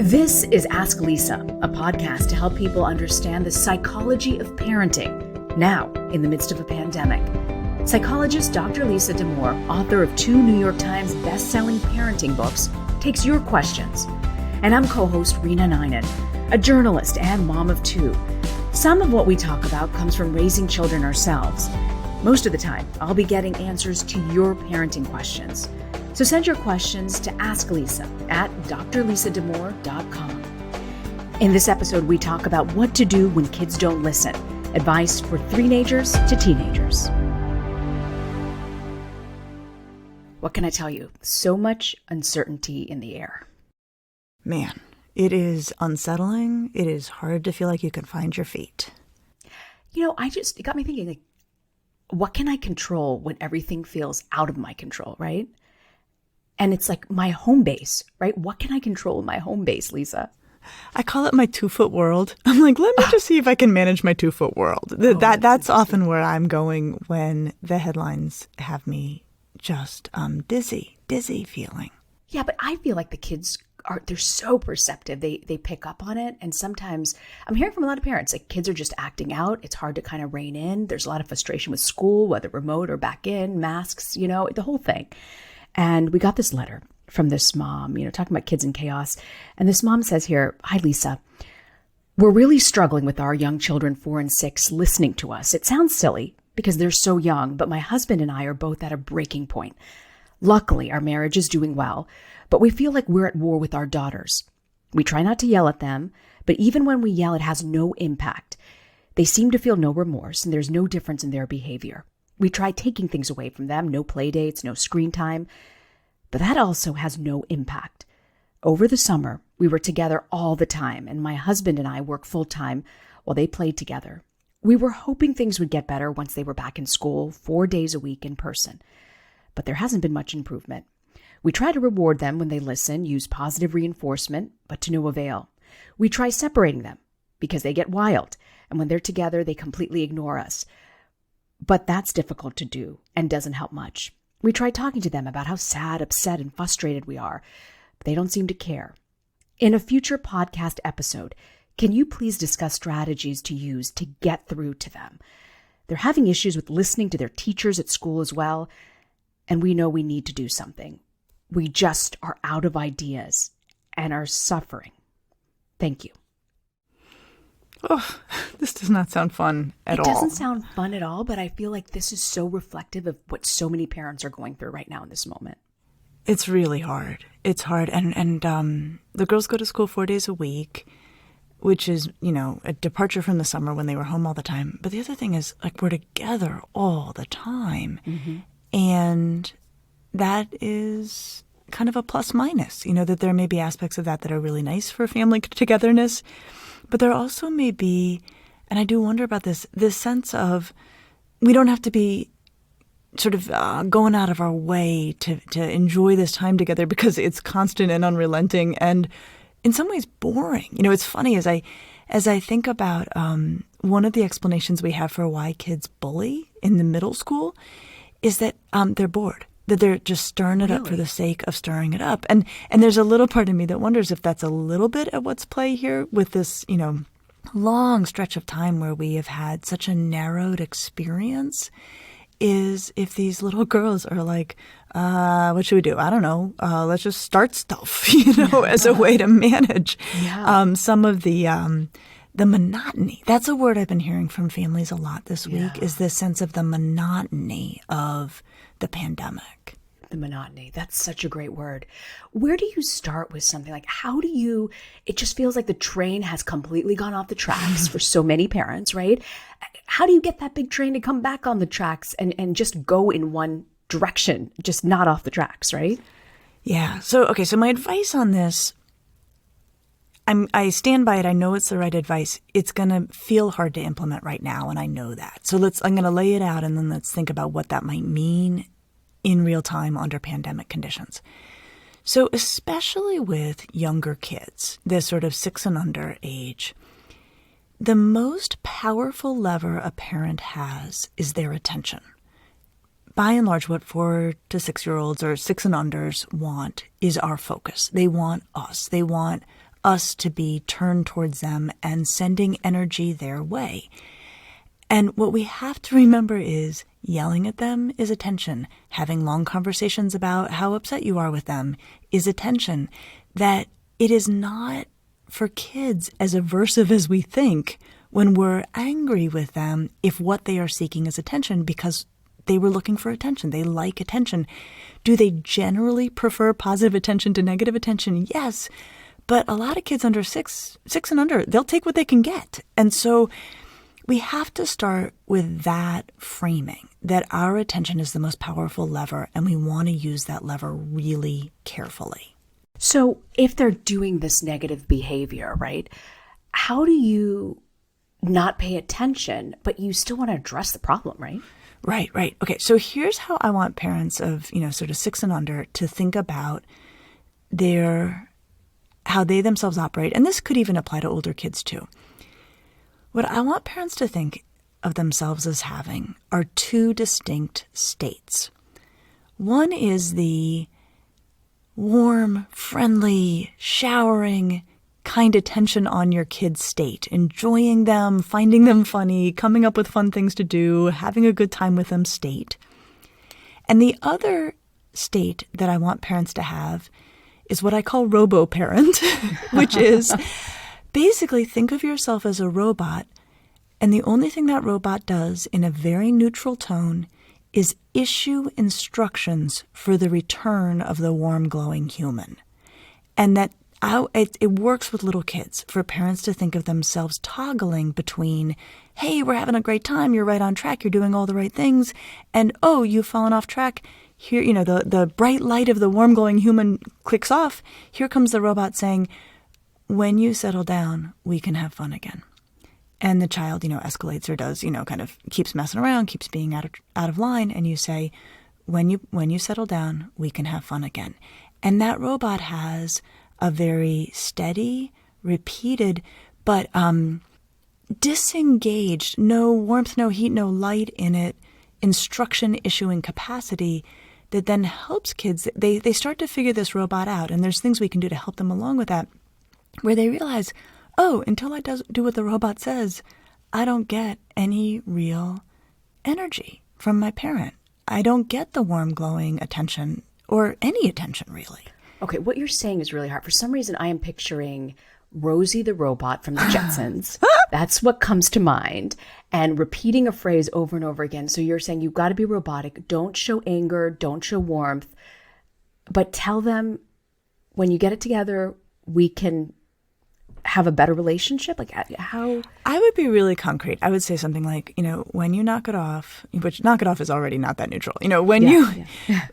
This is Ask Lisa, a podcast to help people understand the psychology of parenting now in the midst of a pandemic. Psychologist Dr. Lisa Damour, author of 2 New York Times best-selling parenting books, takes your questions. And I'm co-host Rena Ninan, a journalist and mom of 2. Some of what we talk about comes from raising children ourselves. Most of the time, I'll be getting answers to your parenting questions. So send your questions to Ask Lisa at drlisadamour.com. In this episode, we talk about what to do when kids don't listen. Advice for threenagers to teenagers. What can I tell you? So much uncertainty in the air. Man, it is unsettling. It is hard to feel like you can find your feet. You know, it got me thinking, like, what can I control when everything feels out of my control, right? And it's like my home base, right? What can I control in my home base, Lisa? I call it my 2-foot world. I'm like, let me just see if I can manage my 2-foot world. That's often where I'm going when the headlines have me just dizzy feeling. Yeah, but I feel like the kids they're so perceptive. They pick up on it. And sometimes I'm hearing from a lot of parents, like kids are just acting out. It's hard to kind of rein in. There's a lot of frustration with school, whether remote or back in, masks, the whole thing. And we got this letter from this mom, talking about kids in chaos. And this mom says here, "Hi, Lisa. We're really struggling with our young children, 4 and 6, listening to us. It sounds silly because they're so young, but my husband and I are both at a breaking point. Luckily, our marriage is doing well, but we feel like we're at war with our daughters. We try not to yell at them, but even when we yell, it has no impact. They seem to feel no remorse, and there's no difference in their behavior. We try taking things away from them, no play dates, no screen time, but that also has no impact. Over the summer, we were together all the time, and my husband and I work full-time while they played together. We were hoping things would get better once they were back in school, 4 days a week in person, but there hasn't been much improvement. We try to reward them when they listen, use positive reinforcement, but to no avail. We try separating them because they get wild, and when they're together, they completely ignore us. But that's difficult to do and doesn't help much. We try talking to them about how sad, upset, and frustrated we are, but they don't seem to care. In a future podcast episode, can you please discuss strategies to use to get through to them? They're having issues with listening to their teachers at school as well, and we know we need to do something. We just are out of ideas and are suffering. Thank you." Oh, this does not sound fun at all. It doesn't sound fun at all, but I feel like this is so reflective of what so many parents are going through right now in this moment. It's really hard. It's hard. And the girls go to school 4 days a week, which is, a departure from the summer when they were home all the time. But the other thing is, like, we're together all the time. Mm-hmm. And that is kind of a plus minus, that there may be aspects of that are really nice for family togetherness. But there also may be, and I do wonder about this sense of we don't have to be sort of going out of our way to enjoy this time together because it's constant and unrelenting and in some ways boring. It's funny as I think about one of the explanations we have for why kids bully in the middle school is that they're bored. That they're just stirring it up for the sake of stirring it up. And there's a little part of me that wonders if that's a little bit at what's play here with this, long stretch of time where we have had such a narrowed experience, is if these little girls are like, what should we do? I don't know. Let's just start stuff, as a way to manage some of the monotony. That's a word I've been hearing from families a lot this week, is this sense of the monotony of the pandemic. The monotony. That's such a great word. Where do you start with something like, it just feels like the train has completely gone off the tracks for so many parents, right? How do you get that big train to come back on the tracks and just go in one direction, just not off the tracks, right? Yeah. So my advice on this, I stand by it. I know it's the right advice. It's going to feel hard to implement right now, and I know that. So I'm going to lay it out, and then let's think about what that might mean in real time under pandemic conditions. So especially with younger kids, this sort of 6 and under age, the most powerful lever a parent has is their attention. By and large, what 4 to 6 year olds or 6 and unders want is our focus. They want us. They want us to be turned towards them and sending energy their way. And what we have to remember is yelling at them is attention. Having long conversations about how upset you are with them is attention. That it is not for kids as aversive as we think when we're angry with them if what they are seeking is attention because they were looking for attention. They like attention. Do they generally prefer positive attention to negative attention? Yes. But a lot of kids under six and under, they'll take what they can get. And so we have to start with that framing, that our attention is the most powerful lever, and we want to use that lever really carefully. So if they're doing this negative behavior, right, how do you not pay attention, but you still want to address the problem, right? Right. Okay, so here's how I want parents of, sort of 6 and under to think about how they themselves operate. And this could even apply to older kids too. What I want parents to think of themselves as having are 2 distinct states. One is the warm, friendly, showering, kind attention on your kid's state, enjoying them, finding them funny, coming up with fun things to do, having a good time with them state. And the other state that I want parents to have is what I call robo-parent, which is basically think of yourself as a robot, and the only thing that robot does in a very neutral tone is issue instructions for the return of the warm, glowing human. And that it works with little kids for parents to think of themselves toggling between, hey, we're having a great time, you're right on track, you're doing all the right things, and oh, you've fallen off track. Here, the bright light of the warm, glowing human clicks off. Here comes the robot saying, when you settle down, we can have fun again. And the child, escalates or does, kind of keeps messing around, keeps being out of line. And you say, when you settle down, we can have fun again. And that robot has a very steady, repeated, but disengaged, no warmth, no heat, no light in it, instruction issuing capacity that then helps kids. They start to figure this robot out. And there's things we can do to help them along with that, where they realize, oh, until I do what the robot says, I don't get any real energy from my parent. I don't get the warm, glowing attention or any attention, really. Okay, what you're saying is really hard. For some reason, I am picturing Rosie the robot from the Jetsons. That's what comes to mind. And repeating a phrase over and over again. So you're saying you've got to be robotic. Don't show anger. Don't show warmth. But tell them when you get it together, we can have a better relationship? Like how? I would be really concrete. I would say something like, when you knock it off, which knock it off is already not that neutral.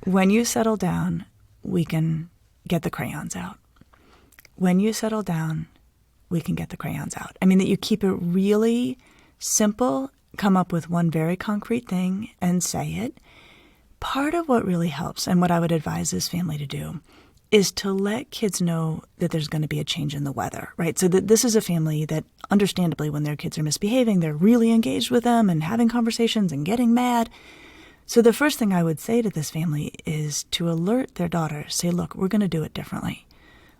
When you settle down, we can get the crayons out. When you settle down, we can get the crayons out. I mean, that you keep it really simple, come up with one very concrete thing and say it. Part of what really helps, and what I would advise this family to do, is to let kids know that there's going to be a change in the weather, right? So that this is a family that, understandably, when their kids are misbehaving, they're really engaged with them and having conversations and getting mad. So the first thing I would say to this family is to alert their daughter, say, look, we're going to do it differently.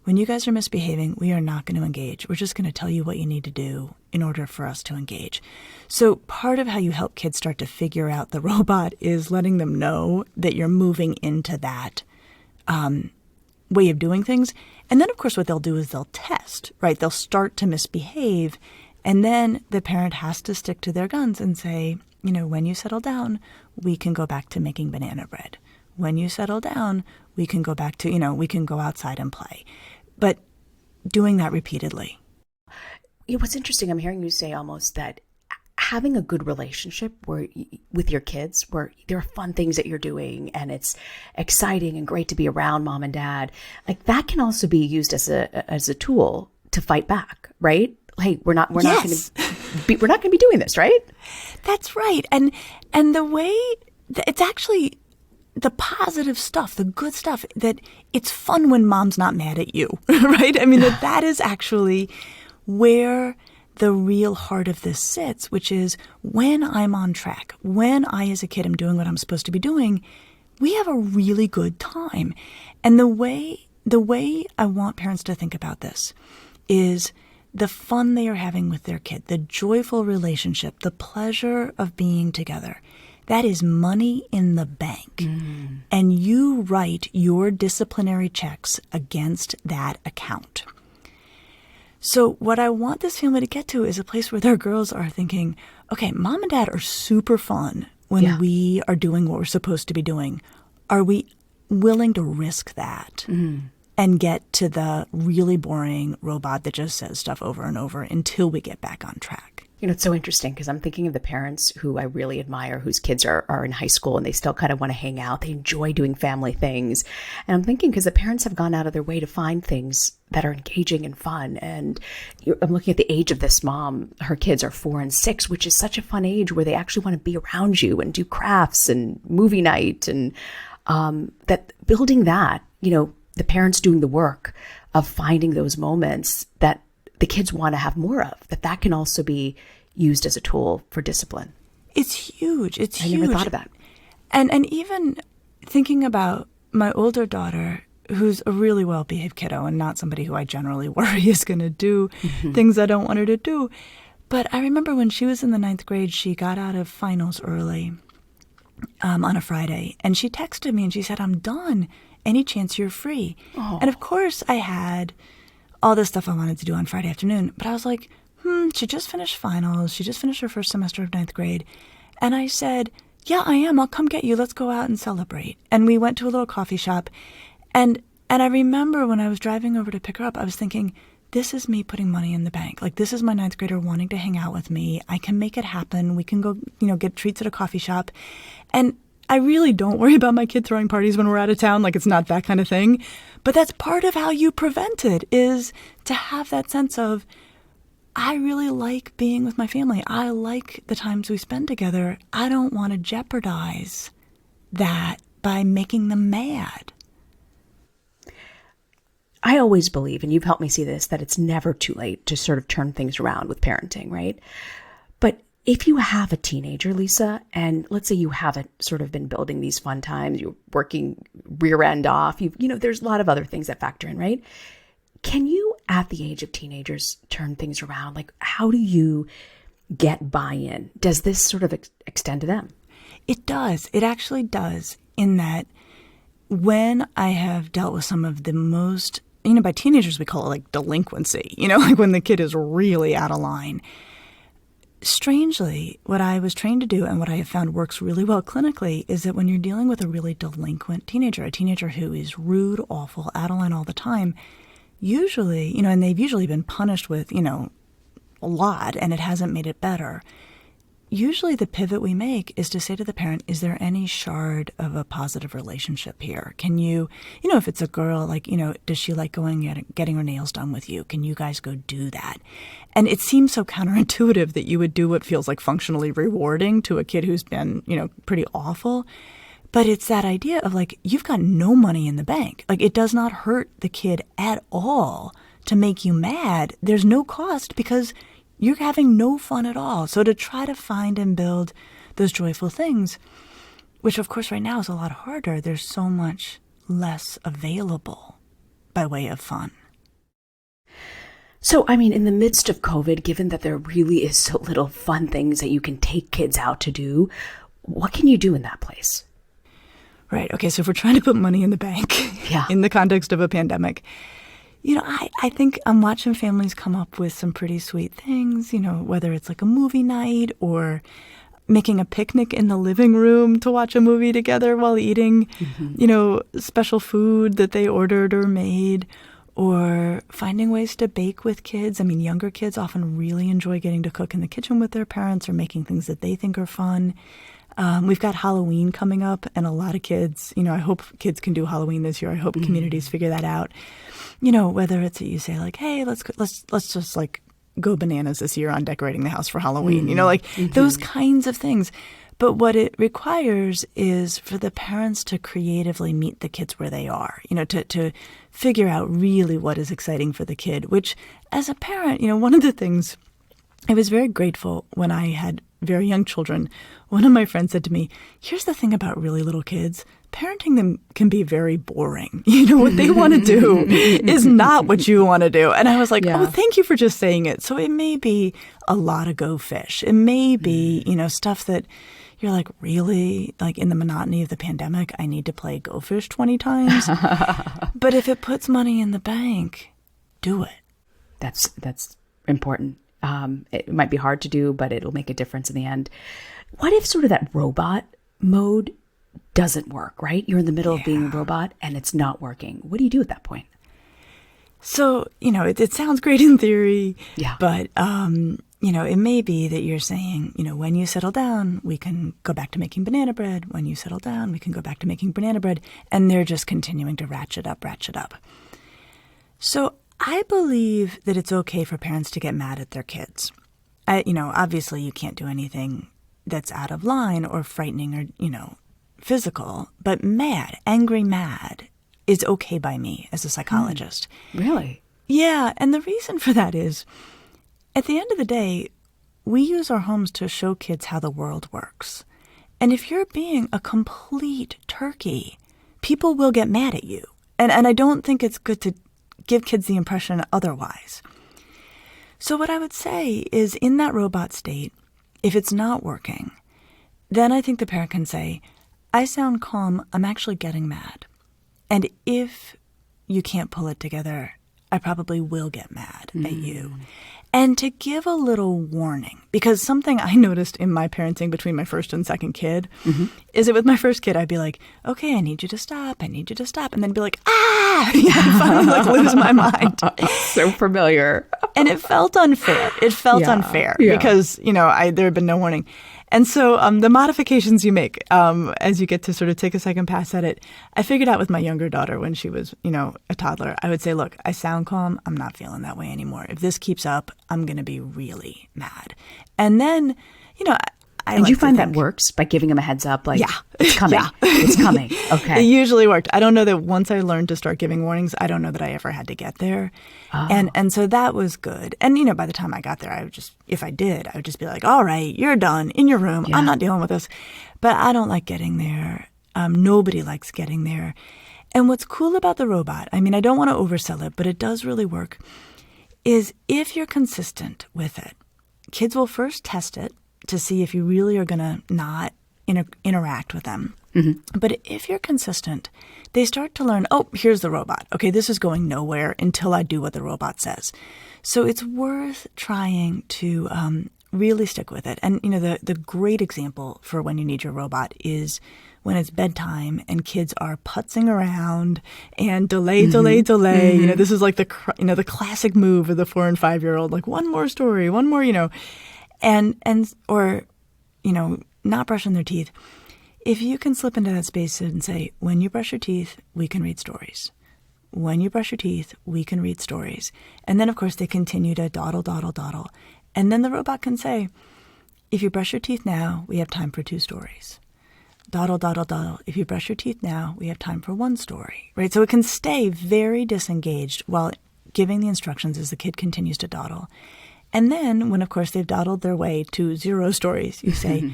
When you guys are misbehaving, we are not going to engage. We're just going to tell you what you need to do in order for us to engage. So part of how you help kids start to figure out the robot is letting them know that you're moving into that way of doing things. And then, of course, what they'll do is they'll test, right? They'll start to misbehave. And then the parent has to stick to their guns and say, when you settle down, we can go back to making banana bread. When you settle down, we can go back to, we can go outside and play. But doing that repeatedly. What's interesting, I'm hearing you say almost that having a good relationship with your kids, where there are fun things that you're doing and it's exciting and great to be around mom and dad, like that can also be used as a tool to fight back, right? Hey, we're not going to be doing this, right? That's right. And the way it's actually the positive stuff, the good stuff, that it's fun when mom's not mad at you, right? I mean, that is actually where the real heart of this sits, which is when I'm on track, when I as a kid am doing what I'm supposed to be doing, we have a really good time. And the way I want parents to think about this is the fun they are having with their kid, the joyful relationship, the pleasure of being together. That is money in the bank. And you write your disciplinary checks against that account. So what I want this family to get to is a place where their girls are thinking, okay, mom and dad are super fun when we are doing what we're supposed to be doing. Are we willing to risk that and get to the really boring robot that just says stuff over and over until we get back on track? You know, it's so interesting because I'm thinking of the parents who I really admire, whose kids are in high school and they still kind of want to hang out. They enjoy doing family things. And I'm thinking because the parents have gone out of their way to find things that are engaging and fun. And I'm looking at the age of this mom. Her kids are 4 and 6, which is such a fun age where they actually want to be around you and do crafts and movie night. And that building that, you know, the parents doing the work of finding those moments that the kids want to have more of, that can also be used as a tool for discipline. It's huge. It's huge. I never thought about it. And even thinking about my older daughter, who's a really well-behaved kiddo and not somebody who I generally worry is going to do things I don't want her to do. But I remember when she was in the 9th grade, she got out of finals early on a Friday. And she texted me and she said, I'm done. Any chance you're free? Oh. And of course I had all this stuff I wanted to do on Friday afternoon. But I was like, she just finished finals. She just finished her first semester of 9th grade. And I said, yeah, I am. I'll come get you. Let's go out and celebrate. And we went to a little coffee shop. And I remember when I was driving over to pick her up, I was thinking, this is me putting money in the bank. Like, this is my 9th grader wanting to hang out with me. I can make it happen. We can go, get treats at a coffee shop. And I really don't worry about my kid throwing parties when we're out of town. Like, it's not that kind of thing. But that's part of how you prevent it, is to have that sense of, I really like being with my family. I like the times we spend together. I don't want to jeopardize that by making them mad. I always believe, and you've helped me see this, that it's never too late to sort of turn things around with parenting, right? But if you have a teenager, Lisa, and let's say you haven't sort of been building these fun times, you're working rear end off, there's a lot of other things that factor in, right? Can you, at the age of teenagers, turn things around? Like, how do you get buy-in? Does this sort of extend to them? It does. It actually does, in that when I have dealt with some of the most, by teenagers we call it like delinquency, like when the kid is really out of line. Strangely, what I was trained to do and what I have found works really well clinically is that when you're dealing with a really delinquent teenager, a teenager who is rude, awful, out of line all the time, usually, and they've usually been punished with, a lot, and it hasn't made it better. Usually the pivot we make is to say to the parent, is there any shard of a positive relationship here? Can you, if it's a girl, like, does she like going and getting her nails done with you? Can you guys go do that? And it seems so counterintuitive that you would do what feels like functionally rewarding to a kid who's been, pretty awful. But it's that idea of like, you've got no money in the bank. Like, it does not hurt the kid at all to make you mad. There's no cost because you're having no fun at all. So to try to find and build those joyful things, which of course right now is a lot harder, there's so much less available by way of fun. So, in the midst of COVID, given that there really is so little fun things that you can take kids out to do, what can you do in that place? Right. Okay. So if we're trying to put money in the bank in the context of a pandemic, I think I'm watching families come up with some pretty sweet things, whether it's like a movie night or making a picnic in the living room to watch a movie together while eating, special food that they ordered or made, or finding ways to bake with kids. Younger kids often really enjoy getting to cook in the kitchen with their parents or making things that they think are fun. We've got Halloween coming up, and a lot of kids, I hope kids can do Halloween this year. I hope communities figure that out. Whether it's that you say like, hey, let's just like go bananas this year on decorating the house for Halloween, those kinds of things. But what it requires is for the parents to creatively meet the kids where they are, to figure out really what is exciting for the kid, which as a parent, one of the things I was very grateful when I had very young children. One of my friends said to me, here's the thing about really little kids. parenting them can be very boring. You know, what they want to do is not what you want to do. And I was like, oh, thank you for just saying it. So it may be a lot of go fish. It may be, you know, stuff that you're like, really? Like in the monotony of the pandemic, I need to play go fish 20 times? But if it puts money in the bank, do it. That's important. It might be hard to do, but it'll make a difference in the end. What if sort of that robot mode doesn't work, right? You're in the middle of being a robot and it's not working. What do you do at that point? So, you know, it sounds great in theory, but, you know, it may be that you're saying, you know, when you settle down, we can go back to making banana bread. When you settle down, we can go back to making banana bread. And they're just continuing to ratchet up. So I believe that it's okay for parents to get mad at their kids. You know, obviously you can't do anything that's out of line or frightening or, you know, physical, but angry mad is okay by me as a psychologist. Really? Yeah. And the reason for that is at the end of the day, we use our homes to show kids how the world works. And if you're being a complete turkey, people will get mad at you. And I don't think it's good to give kids the impression otherwise. So what I would say is in that robot state, if it's not working, then I think the parent can say, I sound calm, I'm actually getting mad. And if you can't pull it together, I probably will get mad at you. And to give a little warning, because something I noticed in my parenting between my first and second kid is that with my first kid, I'd be like, okay, I need you to stop. And then be like, ah! I'd finally like lose my mind. So familiar. And it felt unfair. Unfair because, you know, there had been no warning. And so the modifications you make as you get to sort of take a second pass at it, I figured out with my younger daughter when she was, you know, a toddler, I would say, look, I sound calm. I'm not feeling that way anymore. If this keeps up, I'm going to be really mad. And then, you know, And you find that works by giving them a heads up, like, it's coming. It's coming. Okay. It usually worked. I don't know that once I learned to start giving warnings, I don't know that I ever had to get there. Oh. And so that was good. And, you know, by the time I got there, I would just be like, all right, you're done in your room. I'm not dealing with this. But I don't like getting there. Nobody likes getting there. And what's cool about the robot, I mean, I don't want to oversell it, but it does really work, is if you're consistent with it, kids will first test it to see if you really are going to not interact with them. But if you're consistent, they start to learn, oh, here's the robot. Okay, this is going nowhere until I do what the robot says. So it's worth trying to really stick with it. And, you know, the great example for when you need your robot is when it's bedtime and kids are putzing around and delay. You know, this is like the classic move of the 4 and 5-year-old, like one more story, one more, you know. Or, you know, not brushing their teeth. If you can slip into that space and say, when you brush your teeth, we can read stories. When you brush your teeth, we can read stories. And then, of course, they continue to dawdle. And then the robot can say, if you brush your teeth now, we have time for 2 stories. Dawdle. If you brush your teeth now, we have time for 1 story, right? So it can stay very disengaged while giving the instructions as the kid continues to dawdle. And then when, of course, they've dawdled their way to 0 stories, you say,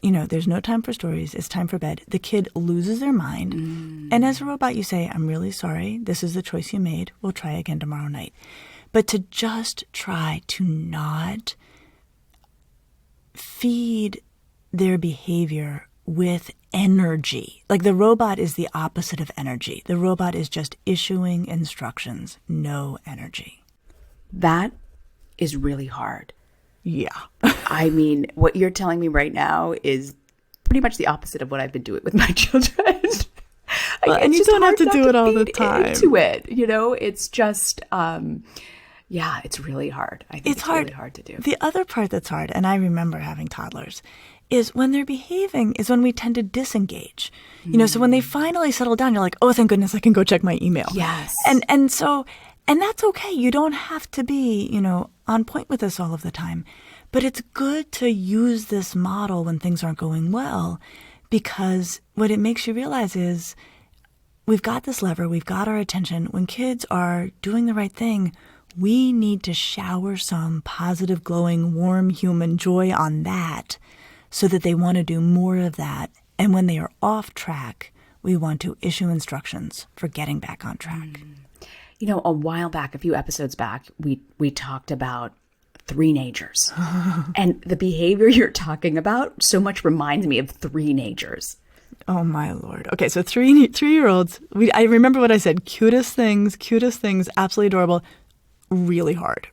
you know, there's no time for stories. It's time for bed. The kid loses their mind. And as a robot, you say, I'm really sorry. This is the choice you made. We'll try again tomorrow night. But to just try to not feed their behavior with energy. Like the robot is the opposite of energy. The robot is just issuing instructions, no energy. That is really hard. Yeah. I mean, what you're telling me right now is pretty much the opposite of what I've been doing with my children. Well, and you don't have to do it all the time. Into it, you know, it's just, it's really hard. I think it's really hard to do. The other part that's hard, and I remember having toddlers, is when they're behaving is when we tend to disengage. You know, so when they finally settle down, you're like, oh, thank goodness I can go check my email. Yes. And that's okay. You don't have to be, you know, on point with this all of the time. But it's good to use this model when things aren't going well, because what it makes you realize is we've got this lever, we've got our attention. When kids are doing the right thing, we need to shower some positive, glowing, warm human joy on that so that they want to do more of that. And when they are off track, We want to issue instructions for getting back on track. You know, a while back, a few episodes back, we talked about Threenagers. And the behavior you're talking about so much reminds me of Threenagers. Oh, my Lord. Okay, so three-year-olds, I remember what I said, cutest things, absolutely adorable, really hard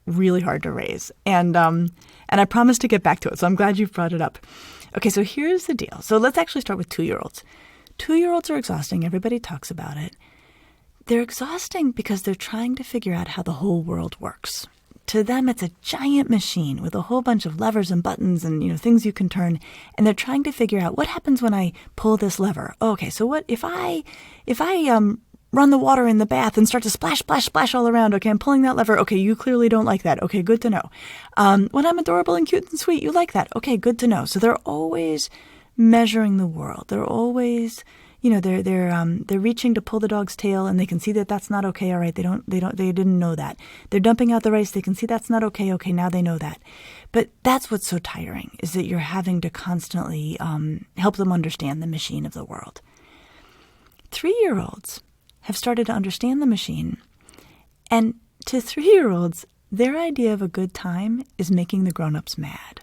to raise. And I promised to get back to it, so I'm glad you brought it up. Okay, so here's the deal. So let's actually start with 2-year-olds. 2-year-olds are exhausting. Everybody talks about it. They're exhausting because they're trying to figure out how the whole world works. To them, it's a giant machine with a whole bunch of levers and buttons and, things you can turn. And they're trying to figure out what happens when I pull this lever. Oh, okay, so what if I run the water in the bath and start to splash, splash, splash all around? Okay, I'm pulling that lever. Okay, you clearly don't like that. Okay, good to know. When I'm adorable and cute and sweet, you like that. Okay, good to know. So they're always measuring the world. They're always, they're reaching to pull the dog's tail, and they can see that that's not okay. All right, they didn't know that. They're dumping out the rice. They can see that's not okay. Okay, now they know that. But that's what's so tiring, is that you're having to constantly help them understand the machine of the world. 3-year-olds have started to understand the machine, and to 3-year-olds, their idea of a good time is making the grown-ups mad.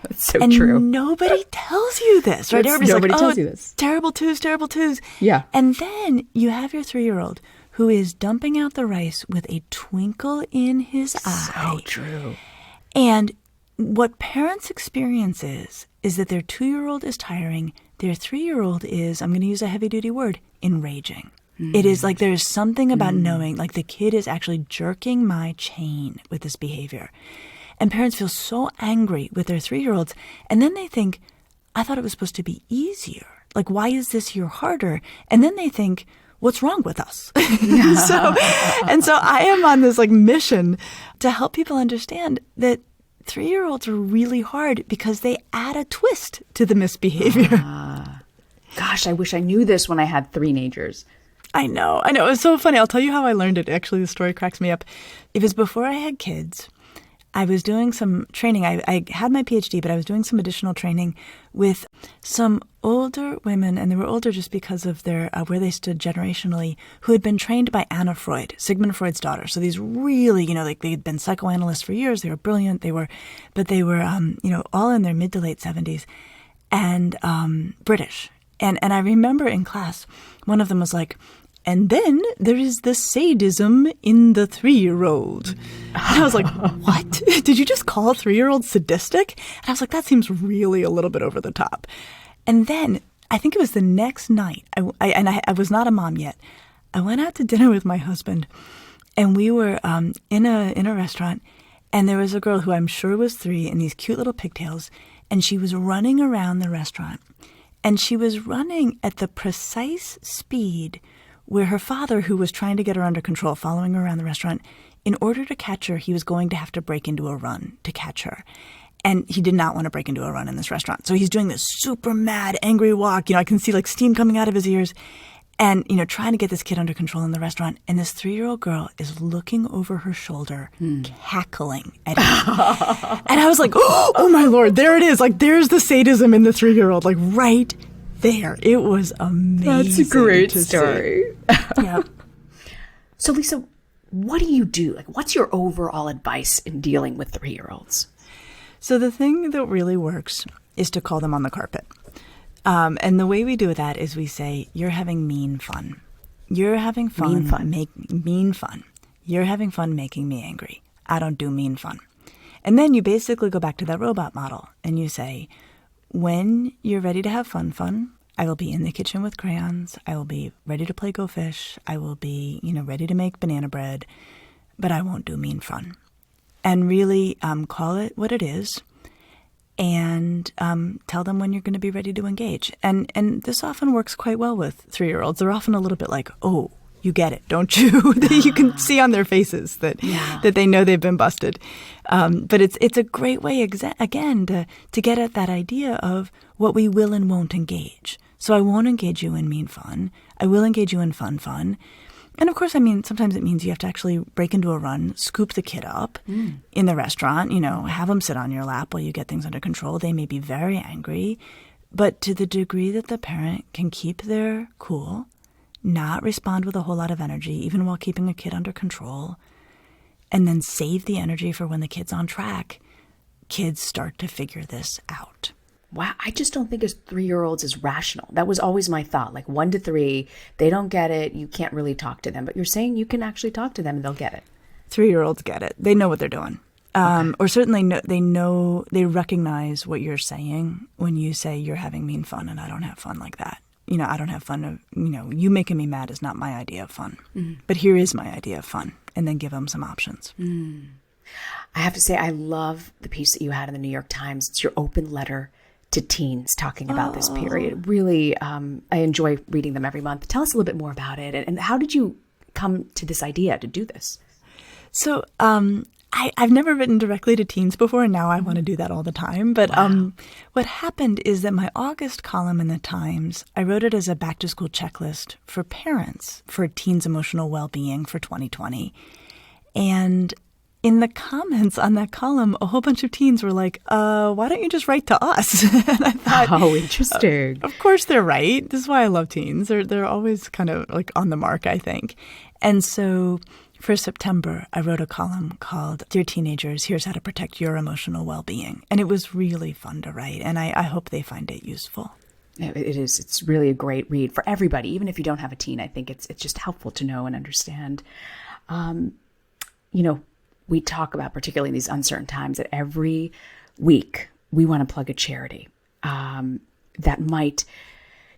That's so and true. Nobody tells you this, right? Everybody's nobody like, tells you this. Terrible twos. Yeah. And then you have your 3-year-old who is dumping out the rice with a twinkle in his eye. So true. And what parents experience is that their 2-year-old is tiring. Their 3-year-old is, I'm going to use a heavy-duty word, enraging. It is like there's something about knowing, like the kid is actually jerking my chain with this behavior. And parents feel so angry with their 3-year-olds. And then they think, I thought it was supposed to be easier. Like, why is this year harder? And then they think, what's wrong with us? So I am on this mission to help people understand that 3-year-olds are really hard because they add a twist to the misbehavior. Gosh, I wish I knew this when I had Threenagers. I know. It was so funny. I'll tell you how I learned it. Actually, the story cracks me up. It was before I had kids. I was doing some training. I had my PhD, but I was doing some additional training with some older women, and they were older just because of their where they stood generationally, who had been trained by Anna Freud, Sigmund Freud's daughter. So these really, they'd been psychoanalysts for years. They were brilliant. They were all in their mid to late 70s, and British. And I remember in class, one of them was like, and then there is the sadism in the 3-year-old. And I was like, what? Did you just call a 3-year-old sadistic? And I was like, that seems really a little bit over the top. And then I think it was the next night, I was not a mom yet. I went out to dinner with my husband, and we were in a restaurant, and there was a girl who I'm sure was 3 in these cute little pigtails, and she was running around the restaurant. And she was running at the precise speed where her father, who was trying to get her under control, following her around the restaurant, in order to catch her, he was going to have to break into a run to catch her. And he did not want to break into a run in this restaurant. So he's doing this super mad, angry walk. I can see steam coming out of his ears. And, trying to get this kid under control in the restaurant. And this 3-year-old girl is looking over her shoulder, cackling at him. And I was like, oh my Lord, there it is. There's the sadism in the 3-year-old, right there. It was amazing. That's a great story. Yeah. So, Lisa, what do you do? What's your overall advice in dealing with 3-year-olds? So the thing that really works is to call them on the carpet. And the way we do that is we say, you're having mean fun. You're having fun. Mean fun. Mean fun. You're having fun making me angry. I don't do mean fun. And then you basically go back to that robot model and you say, when you're ready to have fun, I will be in the kitchen with crayons. I will be ready to play Go Fish. I will be, ready to make banana bread, but I won't do mean fun. And really call it what it is. And tell them when you're going to be ready to engage. And this often works quite well with 3-year-olds. They're often a little bit like, oh, you get it, don't you? You can see on their faces that they know they've been busted. But it's a great way, again, to get at that idea of what we will and won't engage. So I won't engage you in mean fun. I will engage you in fun. And of course, sometimes it means you have to actually break into a run, scoop the kid up in the restaurant, have them sit on your lap while you get things under control. They may be very angry. But to the degree that the parent can keep their cool, not respond with a whole lot of energy, even while keeping a kid under control, and then save the energy for when the kid's on track, kids start to figure this out. Wow, I just don't think as 3-year-olds is rational. That was always my thought. Like 1 to 3, they don't get it. You can't really talk to them. But you're saying you can actually talk to them and they'll get it. 3-year-olds get it. They know what they're doing. Or certainly they recognize what you're saying when you say you're having mean fun and I don't have fun like that. I don't have fun of, you making me mad is not my idea of fun. Mm-hmm. But here is my idea of fun. And then give them some options. Mm. I have to say, I love the piece that you had in the New York Times. It's your open letter to teens talking about this period. Really, I enjoy reading them every month. Tell us a little bit more about it. And how did you come to this idea to do this? So I've never written directly to teens before, and now I want to do that all the time. But what happened is that my August column in the Times, I wrote it as a back-to-school checklist for parents for teens' emotional well-being for 2020. And in the comments on that column, a whole bunch of teens were like, why don't you just write to us? And I thought, oh, interesting. Of course they're right. This is why I love teens. They're always kind of like on the mark, I think. And so for September, I wrote a column called Dear Teenagers, Here's How to Protect Your Emotional Well-Being. And it was really fun to write. And I hope they find it useful. It is. It's really a great read for everybody. Even if you don't have a teen, I think it's just helpful to know and understand. We talk about, particularly in these uncertain times, that every week we want to plug a charity that might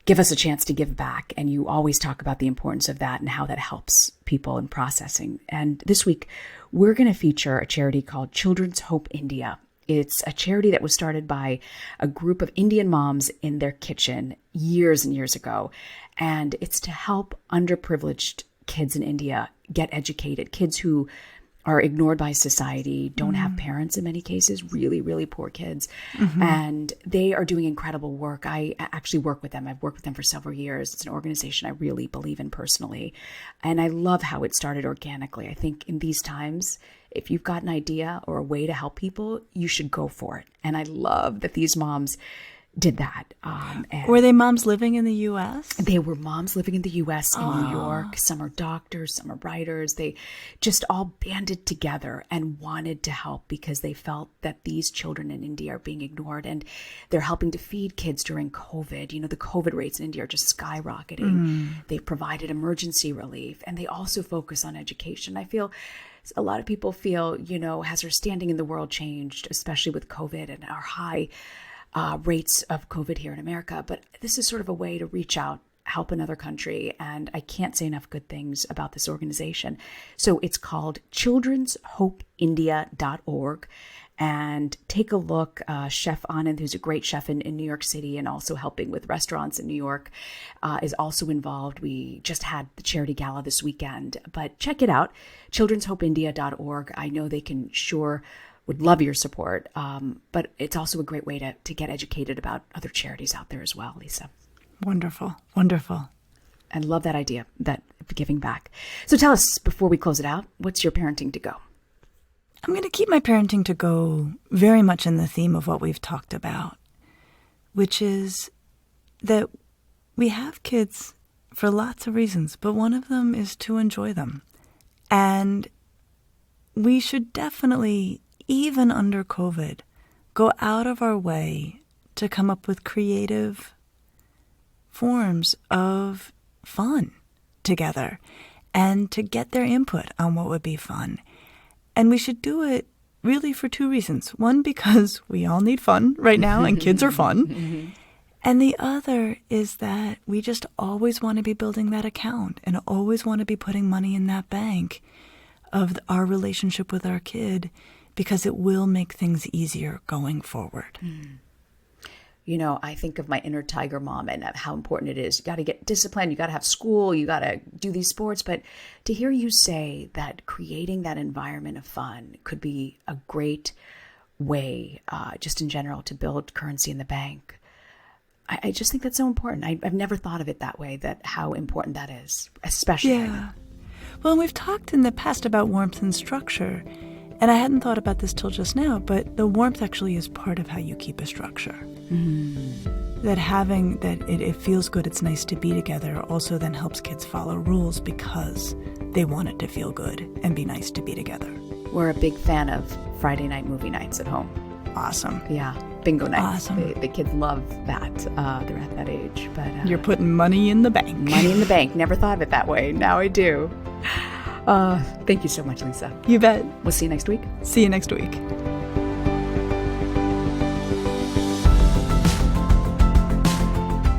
give us a chance to give back. And you always talk about the importance of that and how that helps people in processing. And this week, we're going to feature a charity called Children's Hope India. It's a charity that was started by a group of Indian moms in their kitchen years and years ago. And it's to help underprivileged kids in India get educated, kids who are ignored by society, don't have parents in many cases, really, really poor kids. Mm-hmm. And they are doing incredible work. I actually work with them. I've worked with them for several years. It's an organization I really believe in personally. And I love how it started organically. I think in these times, if you've got an idea or a way to help people, you should go for it. And I love that these moms did that. Were they moms living in the U.S.? They were moms living in the U.S., in New York. Some are doctors, some are writers. They just all banded together and wanted to help because they felt that these children in India are being ignored, and they're helping to feed kids during COVID. The COVID rates in India are just skyrocketing. They've provided emergency relief, and they also focus on education. I feel a lot of people feel, has our standing in the world changed, especially with COVID and our high rates of COVID here in America. But this is sort of a way to reach out, help another country. And I can't say enough good things about this organization. So it's called children'shopeindia.org. And take a look. Chef Anand, who's a great chef in New York City and also helping with restaurants in New York, is also involved. We just had the charity gala this weekend. But check it out, children'shopeindia.org. I know they can would love your support. But it's also a great way to get educated about other charities out there as well, Lisa. Wonderful. Wonderful. I love that idea, that giving back. So tell us, before we close it out, what's your parenting to go? I'm going to keep my parenting to go very much in the theme of what we've talked about, which is that we have kids for lots of reasons, but one of them is to enjoy them. And we should definitely, even under COVID, go out of our way to come up with creative forms of fun together and to get their input on what would be fun. And we should do it really for two reasons. One, because we all need fun right now and kids are fun. And the other is that we just always want to be building that account and always want to be putting money in that bank of our relationship with our kid, because it will make things easier going forward. You know, I think of my inner tiger mom and how important it is. You got to get disciplined. You got to have school. You got to do these sports. But to hear you say that creating that environment of fun could be a great way, just in general, to build currency in the bank, I just think that's so important. I've never thought of it that way, that how important that is, especially. Yeah. Well, and we've talked in the past about warmth and structure. And I hadn't thought about this till just now, but the warmth actually is part of how you keep a structure. that having that it feels good, it's nice to be together, also then helps kids follow rules because they want it to feel good and be nice to be together. We're a big fan of Friday night movie nights at home. Awesome. Yeah, bingo nights. Awesome. The kids love that. They're at that age. But you're putting money in the bank. Money in the bank. Never thought of it that way. Now I do. Thank you so much, Lisa. You bet. We'll see you next week. See you next week.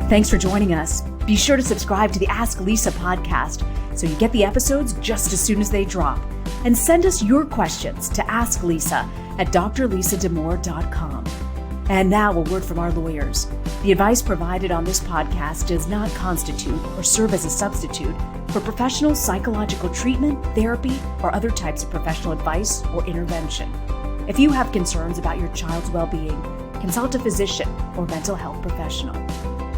Thanks for joining us. Be sure to subscribe to the Ask Lisa podcast so you get the episodes just as soon as they drop. And send us your questions to asklisa@drlisadamore.com. And now a word from our lawyers. The advice provided on this podcast does not constitute or serve as a substitute for professional psychological treatment, therapy, or other types of professional advice or intervention. If you have concerns about your child's well-being, consult a physician or mental health professional.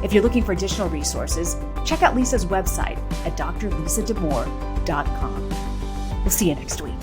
If you're looking for additional resources, check out Lisa's website at drlisadamore.com. We'll see you next week.